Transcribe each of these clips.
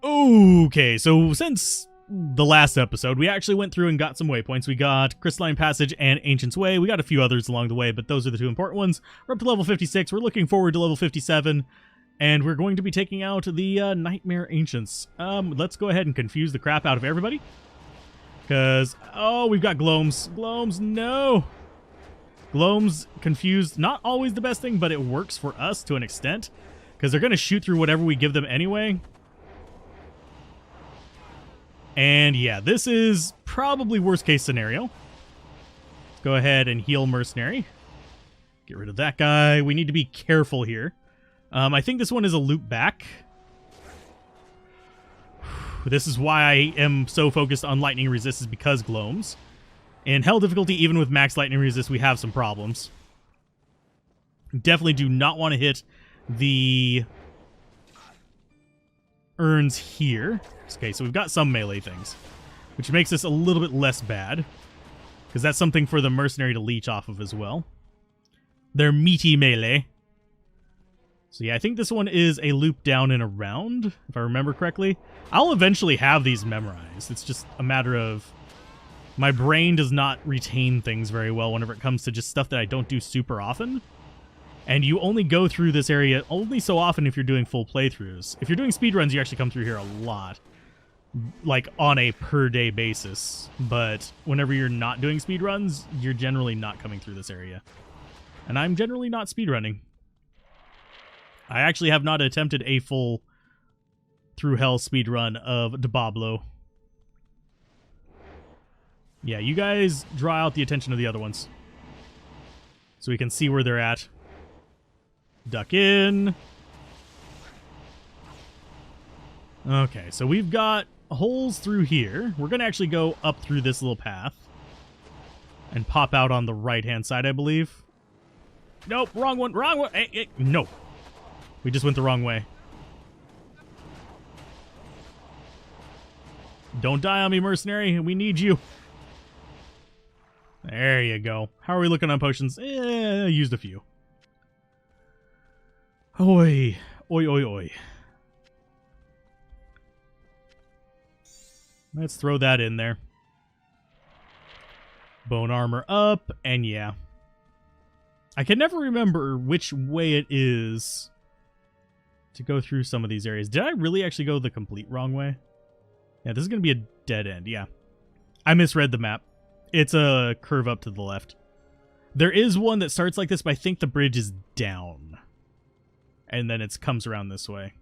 Okay, so since the last episode, we actually went through and got some waypoints. We got Crystalline Passage and Ancient's Way. We got a few others along the way, but those are the two important ones. We're up to level 56. We're looking forward to level 57, and we're going to be taking out the Nightmare Ancients. Let's go ahead and confuse the crap out of everybody. Because, oh, we've got Gloams. Gloams, no! Gloams confused, not always the best thing, but it works for us to an extent. Because they're going to shoot through whatever we give them anyway. And yeah, this is probably worst case scenario. Let's go ahead and heal Mercenary. Get rid of that guy. We need to be careful here. I think this one is a loop back. This is why I am so focused on lightning resist, is because Gloams. In hell difficulty, even with max lightning resist, we have some problems. Definitely do not want to hit the urns here. Okay, so we've got some melee things, which makes this a little bit less bad, because that's something for the Mercenary to leech off of as well. They're meaty melee. So yeah, I think this one is a loop down and around, if I remember correctly. I'll eventually have these memorized. It's just a matter of my brain does not retain things very well whenever it comes to just stuff that I don't do super often. And you only go through this area only so often if you're doing full playthroughs. If you're doing speedruns, you actually come through here a lot, like on a per day basis. But whenever you're not doing speedruns, you're generally not coming through this area. And I'm generally not speedrunning. I actually have not attempted a full through hell speedrun of Diablo. Yeah, you guys draw out the attention of the other ones, so we can see where they're at. Duck in. Okay, so we've got holes through here. We're going to actually go up through this little path and pop out on the right-hand side, I believe. Nope, wrong one, wrong one. Hey, no. We just went the wrong way. Don't die on me, Mercenary. We need you. There you go. How are we looking on potions? Used a few. Oi. Oi, oi, oi. Let's throw that in there. Bone armor up, and yeah. I can never remember which way it is to go through some of these areas. Did I really actually go the complete wrong way? Yeah, this is going to be a dead end, yeah. I misread the map. It's a curve up to the left. There is one that starts like this, but I think the bridge is down. And then it comes around this way.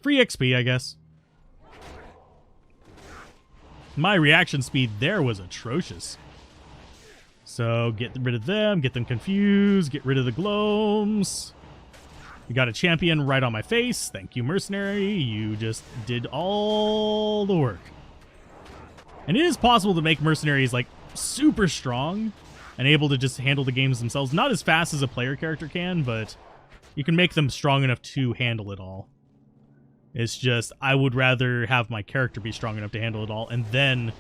Free XP, I guess. My reaction speed there was atrocious. So get rid of them, get them confused, get rid of the Gloams. We got a champion right on my face. Thank you, Mercenary. You just did all the work. And it is possible to make Mercenaries like super strong and able to just handle the games themselves. Not as fast as a player character can, but you can make them strong enough to handle it all. It's just, I would rather have my character be strong enough to handle it all and then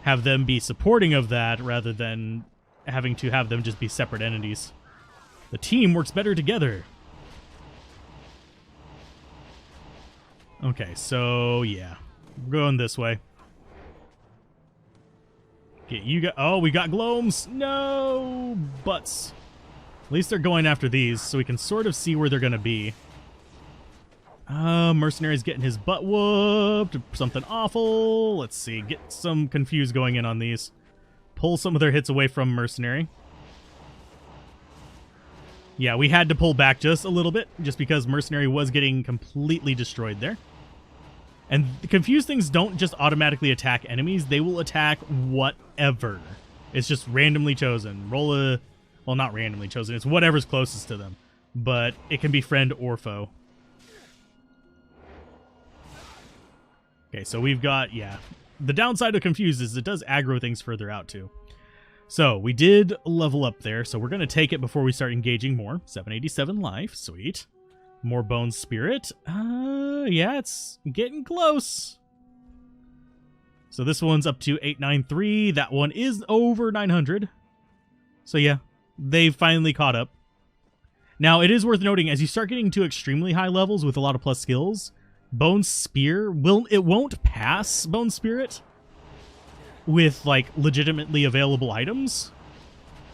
have them be supporting of that rather than having to have them just be separate entities. The team works better together. Okay, so yeah. We're going this way. Okay, you got, oh, we got Gloams. No butts. At least they're going after these, so we can sort of see where they're going to be. Mercenary's getting his butt whooped. Something awful. Let's see. Get some confused going in on these. Pull some of their hits away from Mercenary. Yeah, we had to pull back just a little bit, just because Mercenary was getting completely destroyed there. And the confused things don't just automatically attack enemies. They will attack whatever. It's just randomly chosen. Roll a... Well, not randomly chosen. It's whatever's closest to them. But it can be friend or foe. Okay, so we've got... Yeah. The downside of confused is it does aggro things further out, too. So, we did level up there. So, we're going to take it before we start engaging more. 787 life. Sweet. More Bone Spirit. Yeah, it's getting close. So this one's up to 893. That one is over 900. So yeah, they've finally caught up. Now, it is worth noting, as you start getting to extremely high levels with a lot of plus skills, Bone Spear won't pass Bone Spirit with like legitimately available items,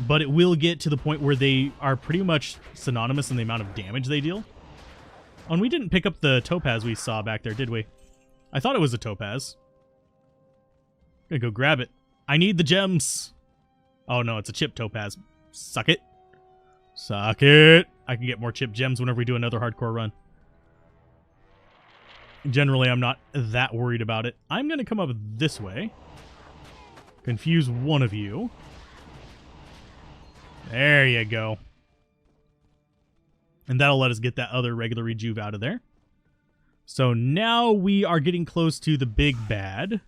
but it will get to the point where they are pretty much synonymous in the amount of damage they deal. Oh, and we didn't pick up the topaz we saw back there, did we? I thought it was a topaz. Gonna go grab it. I need the gems. Oh no, it's a chip topaz. Suck it. Suck it. I can get more chip gems whenever we do another hardcore run. Generally, I'm not that worried about it. I'm gonna come up this way. Confuse one of you. There you go. And that'll let us get that other regular rejuve out of there. So now we are getting close to the big bad,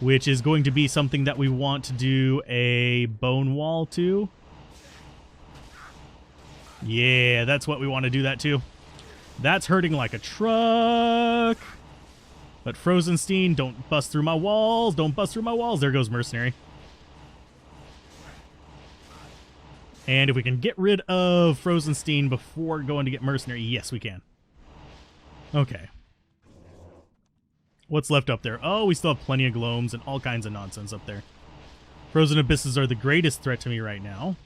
which is going to be something that we want to do a bone wall to. Yeah, that's what we want to do that to. That's hurting like a truck. But Frozenstein, don't bust through my walls. Don't bust through my walls. There goes Mercenary. And if we can get rid of Frozenstein before going to get Mercenary, yes, we can. Okay. What's left up there? Oh, we still have plenty of gloams and all kinds of nonsense up there. Frozen Abysses are the greatest threat to me right now.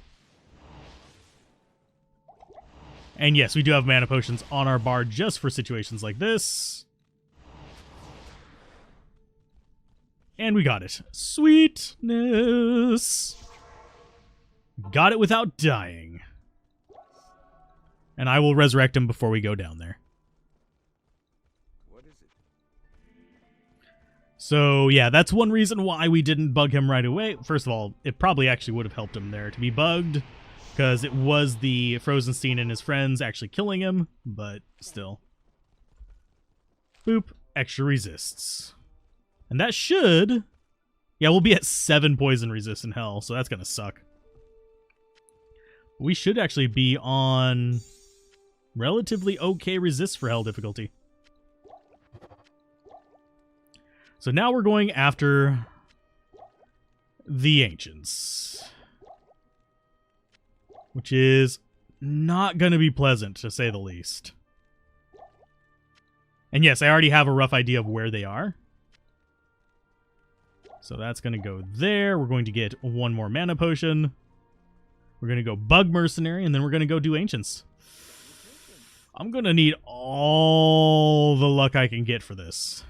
And yes, we do have mana potions on our bar just for situations like this. And we got it. Sweetness. Got it without dying. And I will resurrect him before we go down there. What is it? So, yeah, that's one reason why we didn't bug him right away. First of all, it probably actually would have helped him there to be bugged, because it was the Frozenstein and his friends actually killing him, but still. Boop. Extra resists. And that should... Yeah, we'll be at 7 poison resist in hell, so that's going to suck. We should actually be on relatively okay resist for hell difficulty. So now we're going after the Ancients, which is not going to be pleasant, to say the least. And yes, I already have a rough idea of where they are. So that's going to go there. We're going to get one more mana potion. We're going to go bug Mercenary, and then we're going to go do Ancients. I'm going to need all the luck I can get for this.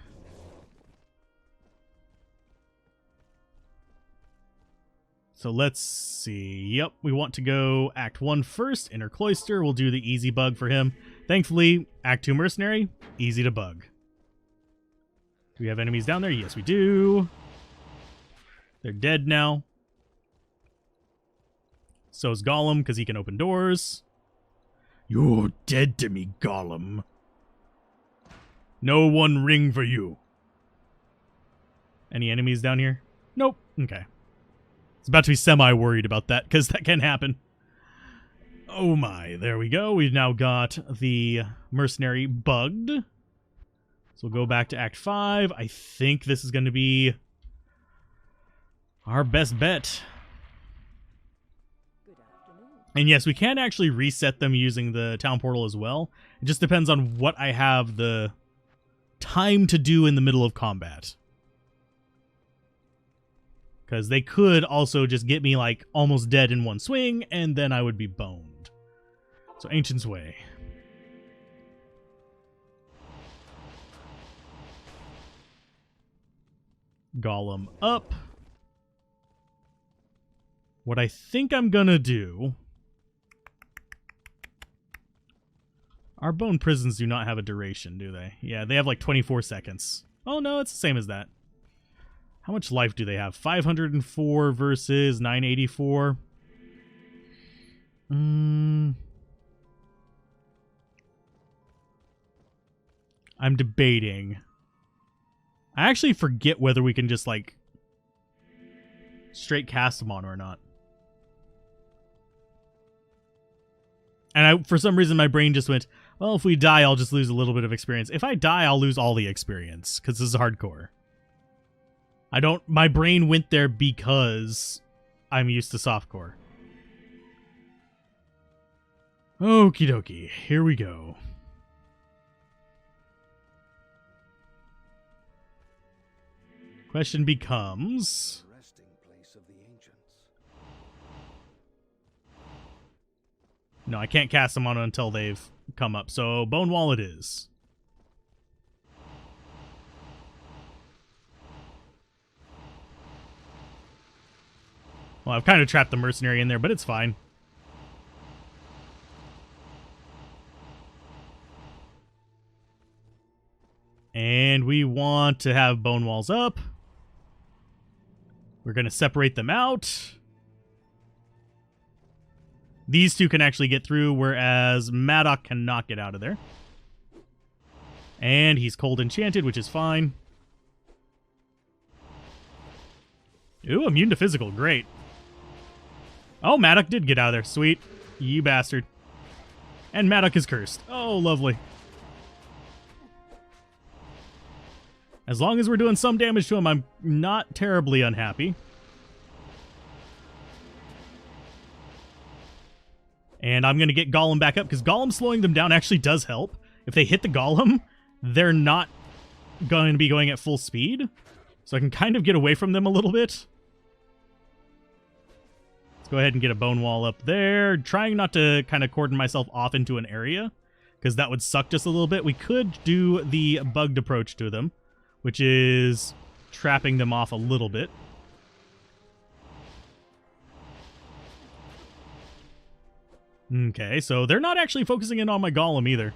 So let's see. Yep, we want to go Act 1 first. Inner Cloister. We'll do the easy bug for him. Thankfully, Act 2 Mercenary, easy to bug. Do we have enemies down there? Yes, we do. They're dead now. So is Golem, because he can open doors. You're dead to me, Golem. No one ring for you. Any enemies down here? Nope. Okay. It's about to be semi-worried about that, because that can happen. Oh my, there we go. We've now got the Mercenary bugged. So we'll go back to Act 5. I think this is going to be our best bet. And yes, we can actually reset them using the town portal as well. It just depends on what I have the time to do in the middle of combat. Because they could also just get me like almost dead in one swing, and then I would be boned. So Ancient's Way. Golem up. What I think I'm gonna do... Our bone prisons do not have a duration, do they? Yeah, they have like 24 seconds. Oh no, it's the same as that. How much life do they have? 504 versus 984. I'm debating. I actually forget whether we can just like straight cast them on or not. And for some reason my brain just went, well, if we die, I'll just lose a little bit of experience. If I die, I'll lose all the experience, because this is hardcore. My brain went there because I'm used to softcore. Okie dokie, here we go. Question becomes... Resting place of the ancients. No, I can't cast them on until they've come up. So Bone Wall it is. Well, I've kind of trapped the mercenary in there, but it's fine. And we want to have bone walls up. We're going to separate them out. These two can actually get through, whereas Maddock cannot get out of there. And he's cold enchanted, which is fine. Ooh, immune to physical. Great. Oh, Maddock did get out of there. Sweet. You bastard. And Maddock is cursed. Oh, lovely. As long as we're doing some damage to him, I'm not terribly unhappy. And I'm going to get Golem back up, because Golem slowing them down actually does help. If they hit the Golem, they're not going to be going at full speed. So I can kind of get away from them a little bit. Let's go ahead and get a bone wall up there. Trying not to kind of cordon myself off into an area, because that would suck just a little bit. We could do the bugged approach to them, which is trapping them off a little bit. Okay, so they're not actually focusing in on my golem either.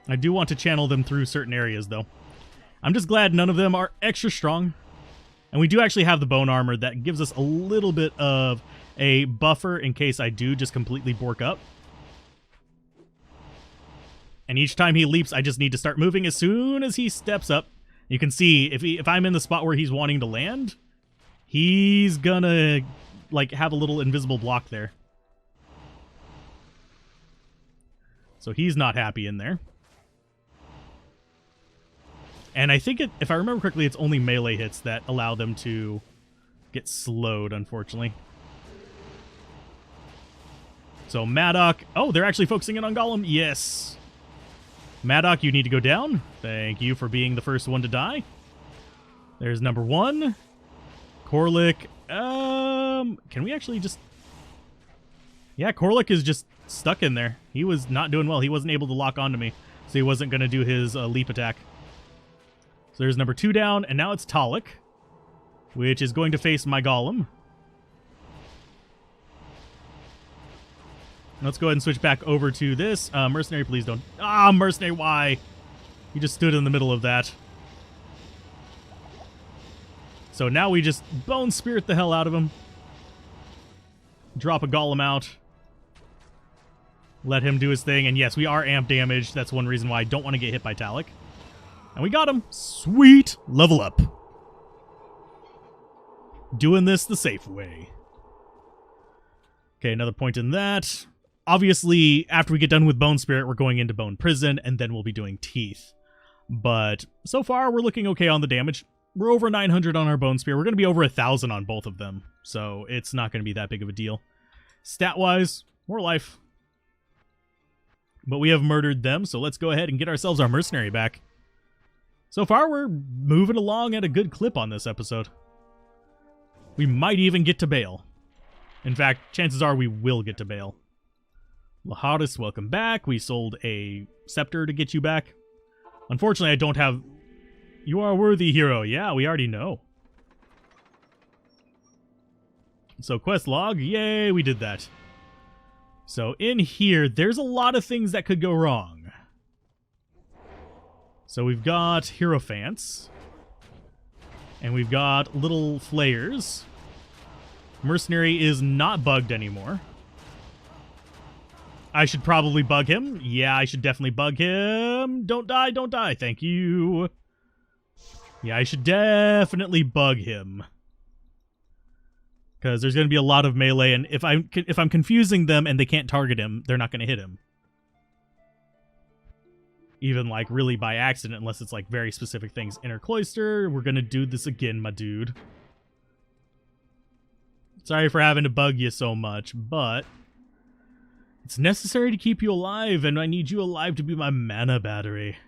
I do want to channel them through certain areas, though. I'm just glad none of them are extra strong. And we do actually have the bone armor that gives us a little bit of a buffer in case I do just completely bork up. And each time he leaps, I just need to start moving as soon as he steps up. You can see, if I'm in the spot where he's wanting to land, he's gonna, like, have a little invisible block there. So he's not happy in there. And I think, if I remember correctly, it's only melee hits that allow them to get slowed, unfortunately. So Maddock... Oh, they're actually focusing in on Golem. Yes. Maddock, you need to go down. Thank you for being the first one to die. There's number one. Corlick. Can we actually just... Yeah, Corlick is just stuck in there. He was not doing well. He wasn't able to lock onto me, so he wasn't going to do his leap attack. So there's number two down, and now it's Talik, which is going to face my Golem. Let's go ahead and switch back over to this. Mercenary, please don't... Ah, Mercenary, why? You just stood in the middle of that. So now we just Bone Spirit the hell out of him. Drop a Golem out. Let him do his thing. And yes, we are amp damaged. That's one reason why I don't want to get hit by Talik. And we got him. Sweet. Level up. Doing this the safe way. Okay, another point in that. Obviously, after we get done with Bone Spirit, we're going into Bone Prison, and then we'll be doing Teeth. But so far, we're looking okay on the damage. We're over 900 on our Bone Spear. We're going to be over 1,000 on both of them. So it's not going to be that big of a deal. Stat-wise, more life. But we have murdered them, so let's go ahead and get ourselves our Mercenary back. So far, we're moving along at a good clip on this episode. We might even get to Baal. In fact, chances are we will get to Baal. Laharis, welcome back. We sold a scepter to get you back. Unfortunately, I don't have... You are a worthy hero. Yeah, we already know. So quest log. Yay, we did that. So in here, there's a lot of things that could go wrong. So we've got Hierophants. And we've got little flayers. Mercenary is not bugged anymore. I should probably bug him. Yeah, I should definitely bug him. Don't die, don't die. Thank you. Yeah, I should definitely bug him. Because there's going to be a lot of melee, and if I'm confusing them and they can't target him, they're not going to hit him. Even, like, really by accident, unless it's, like, very specific things. Inner Cloister, we're going to do this again, my dude. Sorry for having to bug you so much, but... it's necessary to keep you alive, and I need you alive to be my mana battery.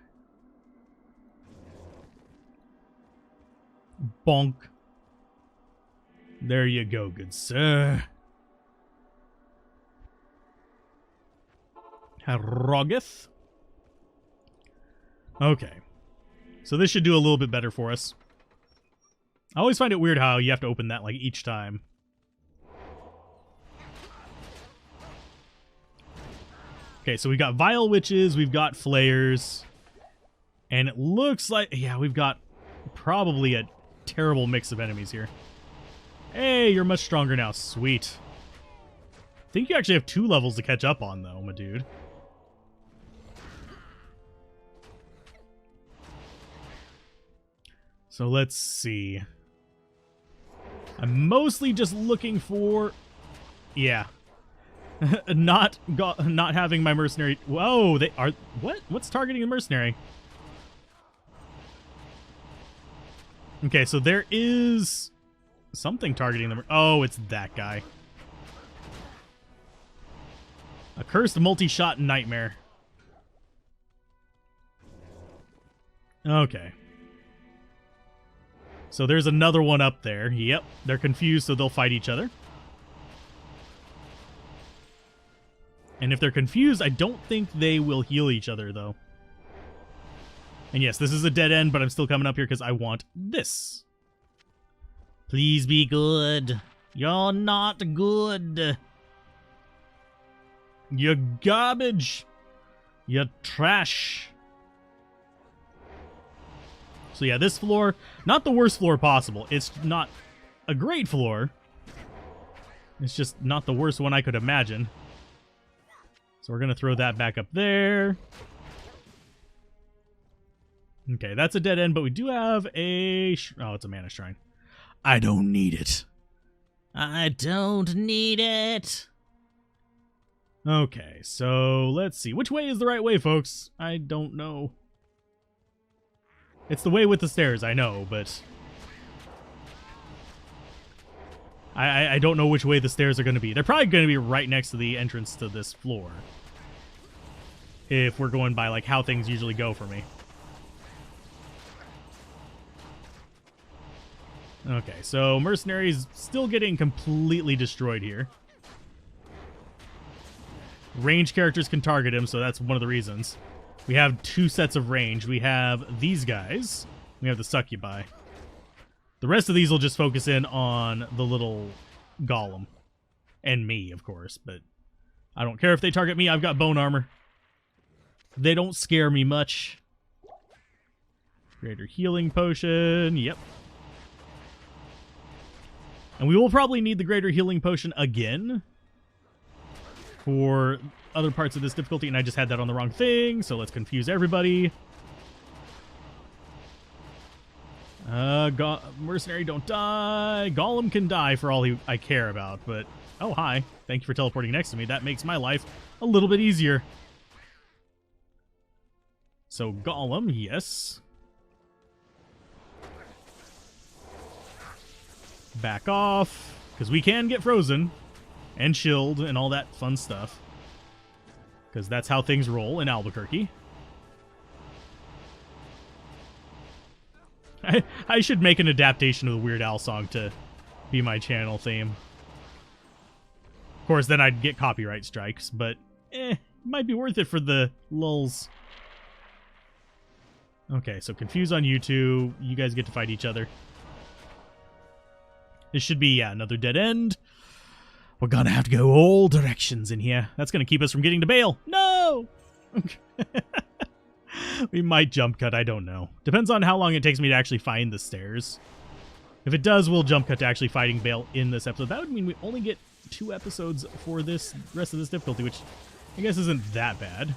Bonk. There you go, good sir. Harrogeth. Okay. So this should do a little bit better for us. I always find it weird how you have to open that like each time. Okay, so we've got Vile Witches, we've got Flayers, and it looks like, yeah, we've got probably a terrible mix of enemies here. Hey, you're much stronger now. Sweet. I think you actually have 2 levels to catch up on, though, my dude. So let's see. I'm mostly just looking for... Yeah. not having my mercenary... Whoa, they are... What? What's targeting the mercenary? Okay, so there is something targeting them. Oh, it's that guy. A cursed multi-shot nightmare. Okay. So there's another one up there. Yep, they're confused, so they'll fight each other. And if they're confused, I don't think they will heal each other, though. And yes, this is a dead end, but I'm still coming up here because I want this. Please be good. You're not good. You're garbage. You're trash. So yeah, this floor, not the worst floor possible. It's not a great floor. It's just not the worst one I could imagine. So we're going to throw that back up there. Okay, that's a dead end, but we do have a... Oh, it's a mana shrine. I don't need it. I don't need it. Okay, so let's see. Which way is the right way, folks? I don't know. It's the way with the stairs, I know, but... I don't know which way the stairs are going to be. They're probably going to be right next to the entrance to this floor. If we're going by, like, how things usually go for me. Okay, so Mercenary's still getting completely destroyed here. Range characters can target him, so that's one of the reasons. We have 2 sets of range. We have these guys. We have the Succubi. The rest of these will just focus in on the little golem. And me, of course, but I don't care if they target me. I've got bone armor. They don't scare me much. Greater healing potion. Yep. And we will probably need the greater healing potion again for other parts of this difficulty, and I just had that on the wrong thing, so let's confuse everybody. Mercenary, don't die. Golem can die for all I care about, but... Oh, hi. Thank you for teleporting next to me. That makes my life a little bit easier. So, Golem, yes. Back off, because we can get frozen and chilled and all that fun stuff. Because that's how things roll in Albuquerque. I should make an adaptation of the Weird Al song to be my channel theme. Of course, then I'd get copyright strikes, but it might be worth it for the lulz. Okay, so confuse on you two. You guys get to fight each other. This should be, yeah, another dead end. We're gonna have to go all directions in here. That's gonna keep us from getting to Baal. No! We might jump cut, I don't know. Depends on how long it takes me to actually find the stairs. If it does, we'll jump cut to actually fighting Baal in this episode. That would mean we only get 2 episodes for this rest of this difficulty, which I guess isn't that bad.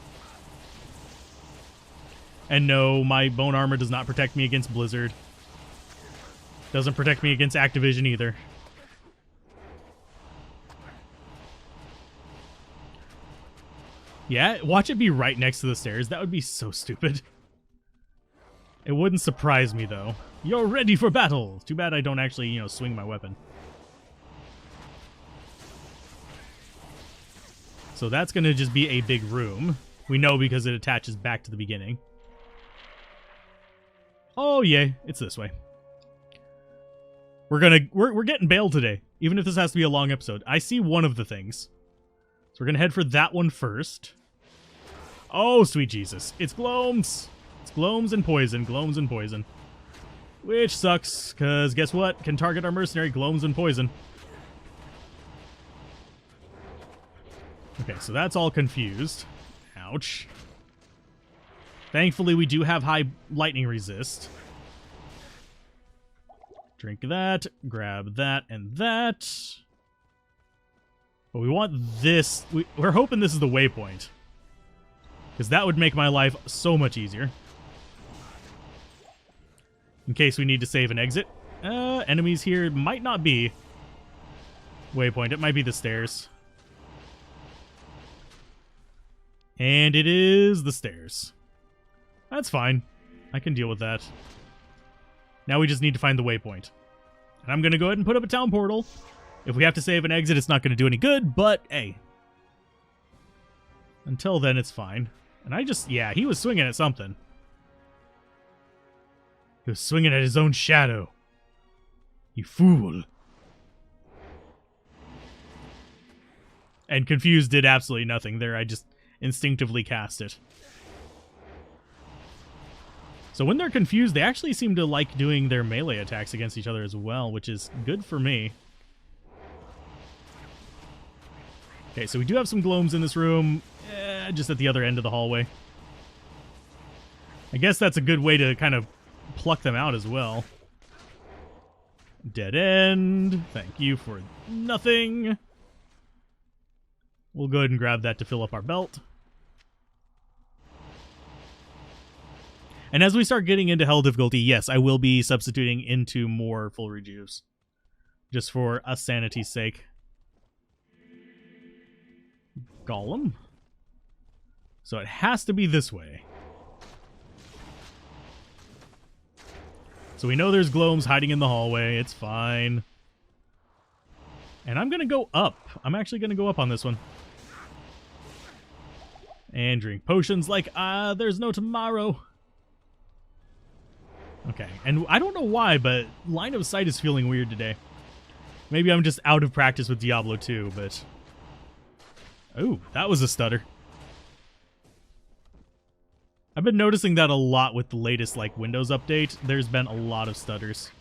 And no, my bone armor does not protect me against Blizzard. Doesn't protect me against Activision either. Yeah, watch it be right next to the stairs. That would be so stupid. It wouldn't surprise me, though. You're ready for battle! Too bad I don't actually, you know, swing my weapon. So that's going to just be a big room. We know because it attaches back to the beginning. Oh, yeah, it's this way. We're getting Baal today, even if this has to be a long episode. I see one of the things. So we're gonna head for that one first. Oh, sweet Jesus. It's Gloams. It's Gloams and poison. Gloams and poison. Which sucks, because guess what? Can target our mercenary, Gloams and poison. Okay, so that's all confused. Ouch. Thankfully, we do have high lightning resist. Drink that, grab that and that. But we want this. We're hoping this is the waypoint, because that would make my life so much easier. In case we need to save and exit. Enemies here might not be waypoint. It might be the stairs. And it is the stairs. That's fine. I can deal with that. Now we just need to find the waypoint. And I'm going to go ahead and put up a town portal. If we have to save and exit, it's not going to do any good, but hey. Until then, it's fine. And yeah, he was swinging at something. He was swinging at his own shadow. You fool. And Confused did absolutely nothing there. I just instinctively cast it. So when they're confused, they actually seem to like doing their melee attacks against each other as well, which is good for me. Okay, so we do have some Gloams in this room, just at the other end of the hallway. I guess that's a good way to kind of pluck them out as well. Dead end. Thank you for nothing. We'll go ahead and grab that to fill up our belt. And as we start getting into hell difficulty, yes, I will be substituting into more full rejuves. Just for a sanity's sake. Golem. So it has to be this way. So we know there's Gloams hiding in the hallway. It's fine. And I'm going to go up. I'm actually going to go up on this one. And drink potions like, there's no tomorrow. Okay, and I don't know why, but line of sight is feeling weird today. Maybe I'm just out of practice with Diablo 2, but... Oh, that was a stutter. I've been noticing that a lot with the latest, like, Windows update. There's been a lot of stutters.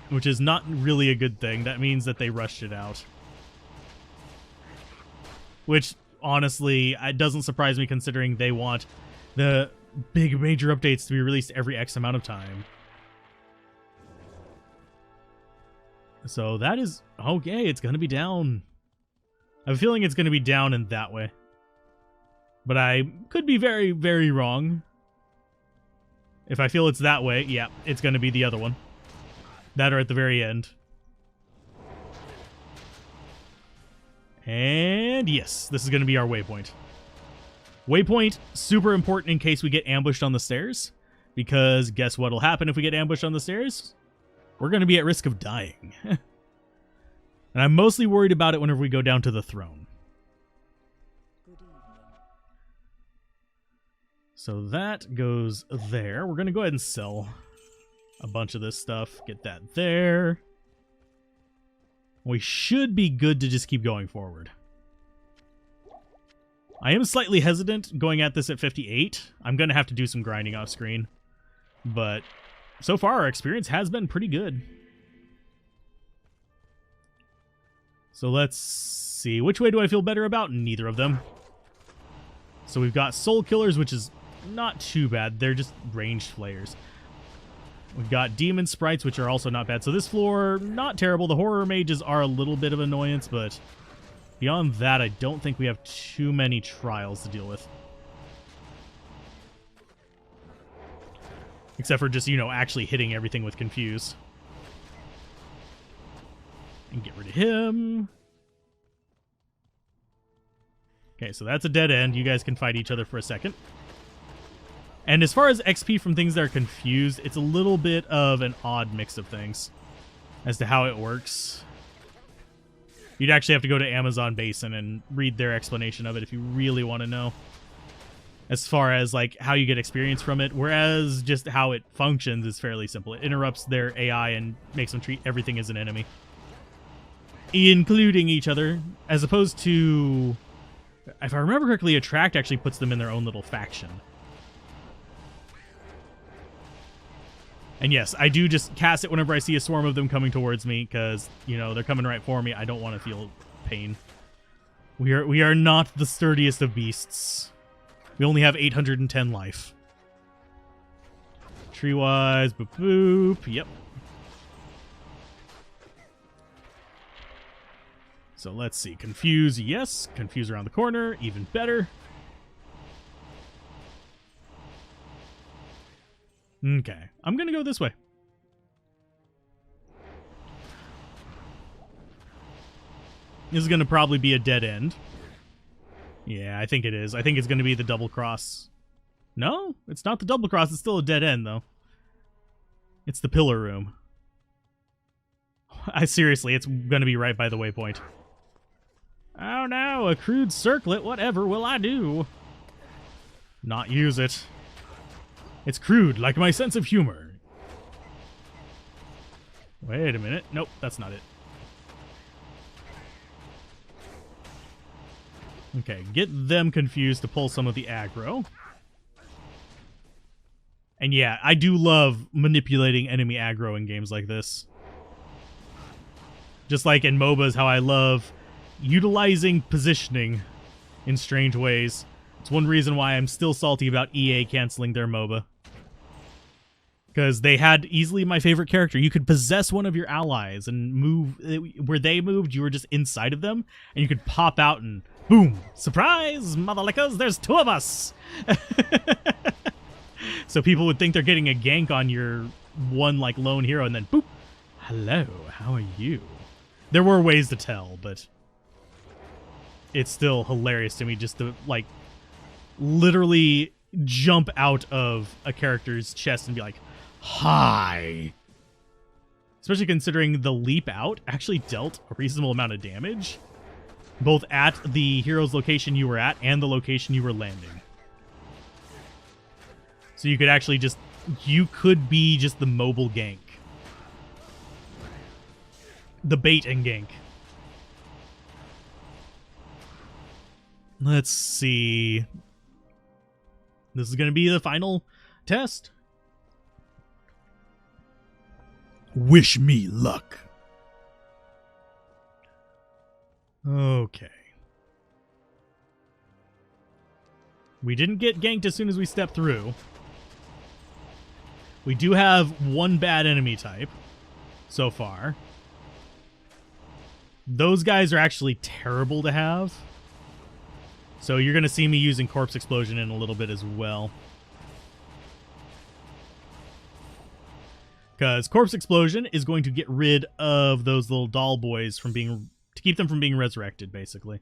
Which is not really a good thing. That means that they rushed it out. Which, honestly, it doesn't surprise me considering they want the big major updates to be released every X amount of time. So that is... Okay, it's going to be down. I have a feeling it's going to be down in that way. But I could be very, very wrong. If I feel it's that way, yeah, it's going to be the other one. That or at the very end. And yes, this is going to be our waypoint. Waypoint, super important in case we get ambushed on the stairs. Because guess what will happen if we get ambushed on the stairs? We're going to be at risk of dying. And I'm mostly worried about it whenever we go down to the throne. So that goes there. We're going to go ahead and sell a bunch of this stuff. Get that there. We should be good to just keep going forward. I am slightly hesitant going at this at 58. I'm going to have to do some grinding off screen. But so far, our experience has been pretty good. So let's see. Which way do I feel better about? Neither of them. So we've got Soul Killers, which is not too bad. They're just ranged flayers. We've got Demon Sprites, which are also not bad. So this floor, not terrible. The Horror Mages are a little bit of annoyance, but beyond that, I don't think we have too many trials to deal with. Except for just, you know, actually hitting everything with Confuse. And get rid of him. Okay, so that's a dead end. You guys can fight each other for a second. And as far as XP from things that are confused, it's a little bit of an odd mix of things as to how it works. You'd actually have to go to Amazon Basin and read their explanation of it if you really want to know. as far as like how you get experience from it, whereas just how it functions is fairly simple. It interrupts their AI and makes them treat everything as an enemy, including each other, as opposed to, if I remember correctly, Attract actually puts them in their own little faction. And yes, I do just cast it whenever I see a swarm of them coming towards me, because, you know, they're coming right for me. I don't want to feel pain. We are not the sturdiest of beasts. We only have 810 life. Tree-wise, boop boop, yep. So let's see, confuse, yes. Confuse around the corner, even better. Okay, I'm gonna go this way. This is gonna probably be a dead end. Yeah, I think it is. I think it's gonna be the double cross. No, it's not the double cross. It's still a dead end, though. It's the pillar room. Seriously, it's gonna be right by the waypoint. Oh no, a crude circlet. Whatever will I do? Not use it. It's crude, like my sense of humor. Wait a minute. Nope, that's not it. Okay, get them confused to pull some of the aggro. And yeah, I do love manipulating enemy aggro in games like this. Just like in MOBAs, how I love utilizing positioning in strange ways. It's one reason why I'm still salty about EA canceling their MOBA. Because they had easily my favorite character. You could possess one of your allies and move. Where they moved, you were just inside of them. And you could pop out and boom! Surprise, motherlickers, there's two of us! So people would think they're getting a gank on your one, like, lone hero, and then boop! Hello, how are you? There were ways to tell, but it's still hilarious to me just to, like, literally jump out of a character's chest and be like, hi! Especially considering the leap out actually dealt a reasonable amount of damage, both at the hero's location you were at and the location you were landing. So you could actually just, you could be just the mobile gank. The bait and gank. Let's see. This is going to be the final test. Wish me luck. Okay. We didn't get ganked as soon as we stepped through. We do have one bad enemy type so far. Those guys are actually terrible to have. So you're going to see me using Corpse Explosion in a little bit as well. Because Corpse Explosion is going to get rid of those little doll boys from being, to keep them from being resurrected, basically.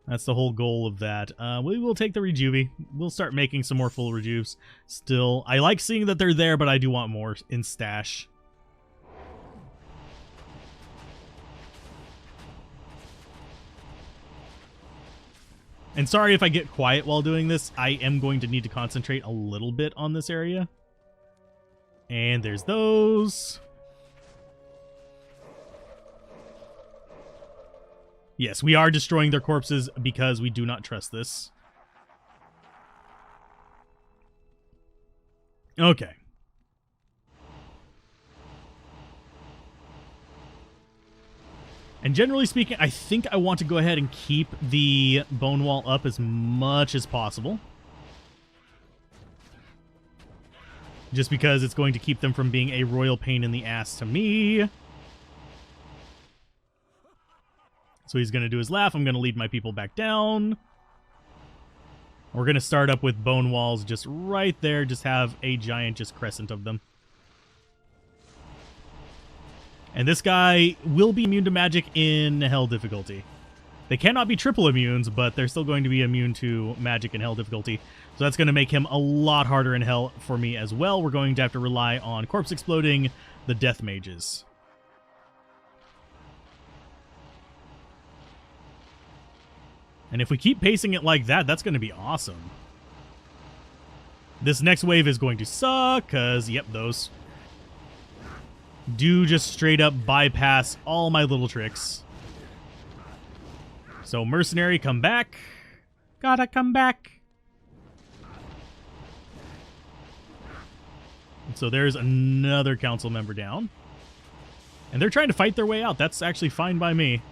That's the whole goal of that. We will take the Rejuve. We'll start making some more full Rejuves. Still, I like seeing that they're there, but I do want more in stash. And sorry if I get quiet while doing this. I am going to need to concentrate a little bit on this area. And there's those. Yes, we are destroying their corpses because we do not trust this. Okay. And generally speaking, I think I want to go ahead and keep the bone wall up as much as possible. Just because it's going to keep them from being a royal pain in the ass to me. So he's going to do his laugh. I'm going to lead my people back down. We're going to start up with bone walls just right there. Just have a giant just crescent of them. And this guy will be immune to magic in hell difficulty. They cannot be triple immunes, but they're still going to be immune to magic in hell difficulty. So that's going to make him a lot harder in hell for me as well. We're going to have to rely on corpse exploding the death mages. And if we keep pacing it like that, that's going to be awesome. This next wave is going to suck, because, yep, those do just straight up bypass all my little tricks. So, Mercenary, come back. Gotta come back. So there's another council member down. And they're trying to fight their way out. That's actually fine by me.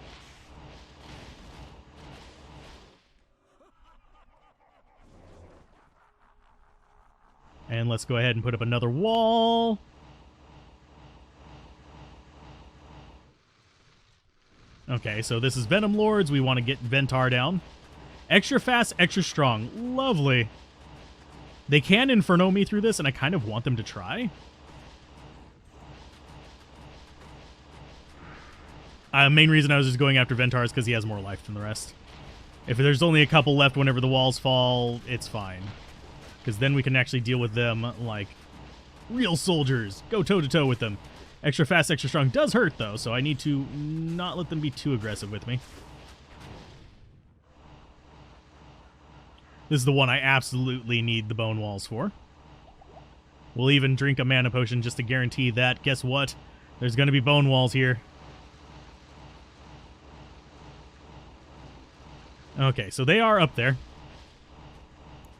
And let's go ahead and put up another wall. Okay, so this is Venom Lords. We want to get Ventar down. Extra fast, extra strong. Lovely. They can Inferno me through this, and I kind of want them to try. Main reason I was just going after Ventar is because he has more life than the rest. If there's only a couple left whenever the walls fall, it's fine. Because then we can actually deal with them like real soldiers. Go toe-to-toe with them. Extra fast, extra strong does hurt, though, so I need to not let them be too aggressive with me. This is the one I absolutely need the bone walls for. We'll even drink a mana potion just to guarantee that. Guess what? There's going to be bone walls here. Okay, so they are up there.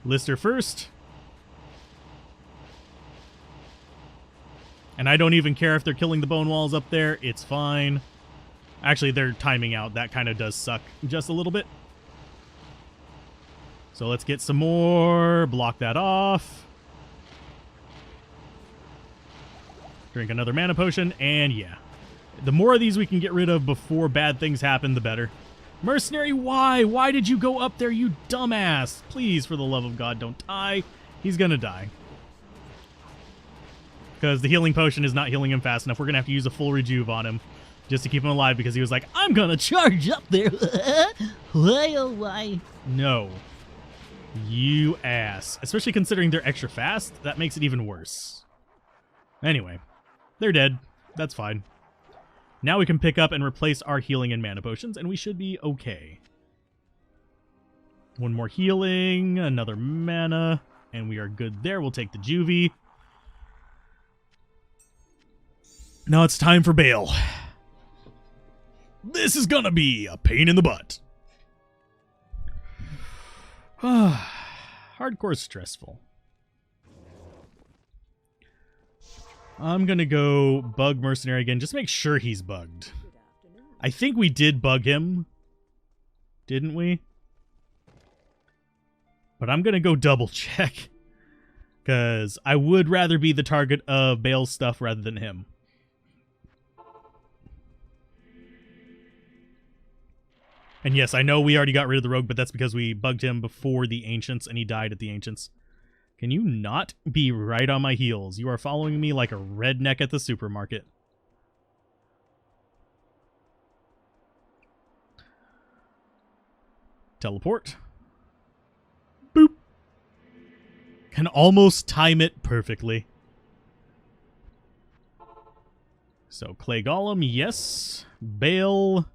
Lister first. And I don't even care if they're killing the bone walls up there. It's fine. Actually, they're timing out. That kind of does suck just a little bit. So let's get some more. Block that off. Drink another mana potion. And yeah. The more of these we can get rid of before bad things happen, the better. Mercenary, why? Why did you go up there, you dumbass? Please, for the love of God, don't die. He's gonna die. Because the healing potion is not healing him fast enough. We're gonna have to use a full rejuve on him just to keep him alive because he was like, I'm gonna charge up there. Why, oh why? No. You ass. Especially considering they're extra fast, that makes it even worse. Anyway, they're dead. That's fine. Now we can pick up and replace our healing and mana potions, and we should be okay. One more healing, another mana, and we are good there. We'll take the juvie. Now it's time for Baal. This is gonna be a pain in the butt. Hardcore stressful. I'm gonna go bug Mercenary again. Just make sure he's bugged. I think we did bug him. Didn't we? But I'm gonna go double check. Because I would rather be the target of Baal's stuff rather than him. And yes, I know we already got rid of the rogue, but that's because we bugged him before the Ancients and he died at the Ancients. Can you not be right on my heels? You are following me like a redneck at the supermarket. Teleport. Boop. Can almost time it perfectly. So, Clay Golem, yes. Baal.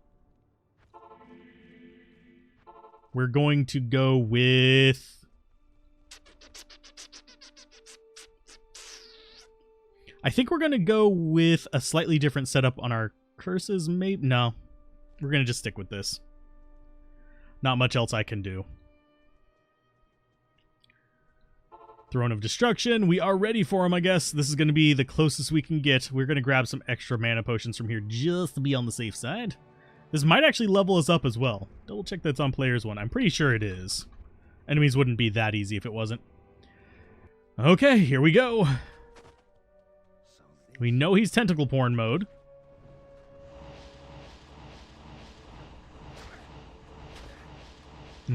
We're going to go with... I think we're going to go with a slightly different setup on our curses, maybe? No. We're going to just stick with this. Not much else I can do. Throne of Destruction. We are ready for him, I guess. This is going to be the closest we can get. We're going to grab some extra mana potions from here just to be on the safe side. This might actually level us up as well. Double check that's on players 1. I'm pretty sure it is. Enemies wouldn't be that easy if it wasn't. Okay, here we go. We know he's tentacle porn mode.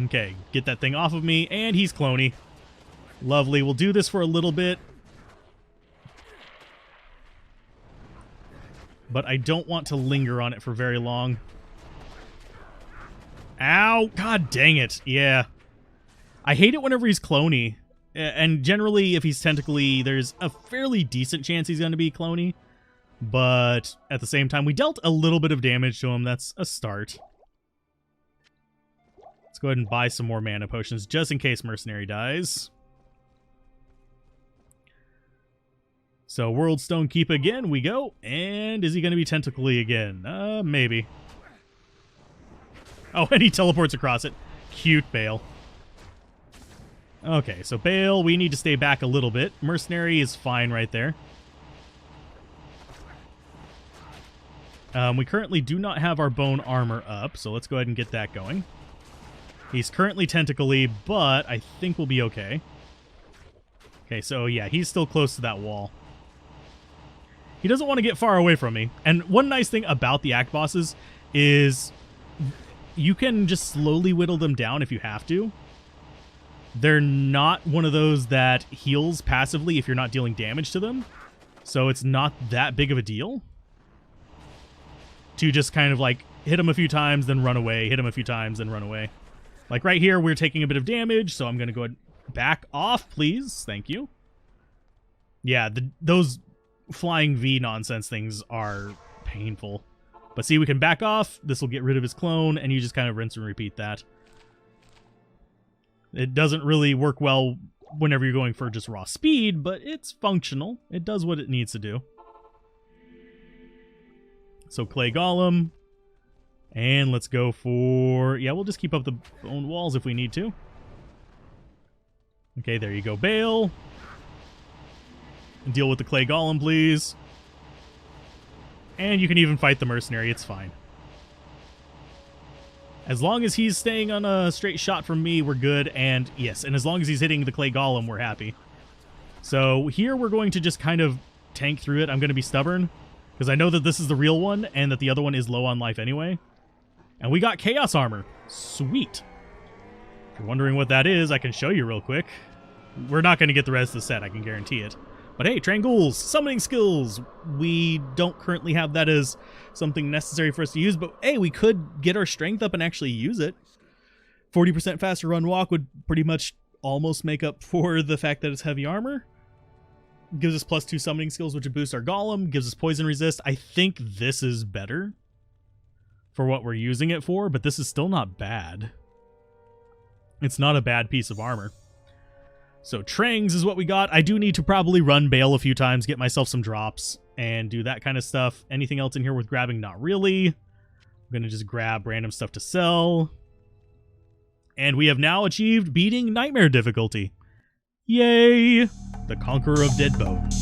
Okay, get that thing off of me, and he's cloney. Lovely, we'll do this for a little bit. But I don't want to linger on it for very long. Ow! God dang it, yeah. I hate it whenever he's cloney. And generally, if he's tentacly, there's a fairly decent chance he's going to be cloney. But at the same time, we dealt a little bit of damage to him. That's a start. Let's go ahead and buy some more mana potions, just in case Mercenary dies. So World Stone Keep again, we go. And is he going to be tentacly again? Maybe. Oh, and he teleports across it. Cute Baal. Okay, so Baal, we need to stay back a little bit. Mercenary is fine right there. We currently do not have our bone armor up, so let's go ahead and get that going. He's currently tentacly, but I think we'll be okay. Okay, so yeah, he's still close to that wall. He doesn't want to get far away from me. And one nice thing about the act bosses is you can just slowly whittle them down if you have to. They're not one of those that heals passively if you're not dealing damage to them. So it's not that big of a deal to just kind of like hit him a few times, then run away, hit him a few times, then run away. Like right here, we're taking a bit of damage, so I'm going to go ahead and back off, please. Thank you. Yeah, those flying V nonsense things are painful. But see, we can back off. This will get rid of his clone, and you just kind of rinse and repeat that. It doesn't really work well whenever you're going for just raw speed, but it's functional. It does what it needs to do. So Clay Golem. And let's go for... yeah, we'll just keep up the bone walls if we need to. Okay, there you go, Baal. Deal with the Clay Golem, please. And you can even fight the mercenary, it's fine. As long as he's staying on a straight shot from me, we're good. And yes, and as long as he's hitting the Clay Golem, we're happy. So here we're going to just kind of tank through it. I'm going to be stubborn, because I know that this is the real one, and that the other one is low on life anyway. And we got Chaos Armor. Sweet. If you're wondering what that is, I can show you real quick. We're not going to get the rest of the set, I can guarantee it. But hey, Trangools, summoning skills. We don't currently have that as something necessary for us to use, but hey, we could get our strength up and actually use it. 40% faster run walk would pretty much almost make up for the fact that it's heavy armor. Gives us +2 summoning skills, which would boost our golem. Gives us poison resist. I think this is better for what we're using it for, but this is still not bad. It's not a bad piece of armor. So Trangs is what we got. I do need to probably run Baal a few times, get myself some drops, and do that kind of stuff. Anything else in here worth grabbing? Not really. I'm going to just grab random stuff to sell. And we have now achieved beating Nightmare difficulty. Yay! The Conqueror of Dead Bones.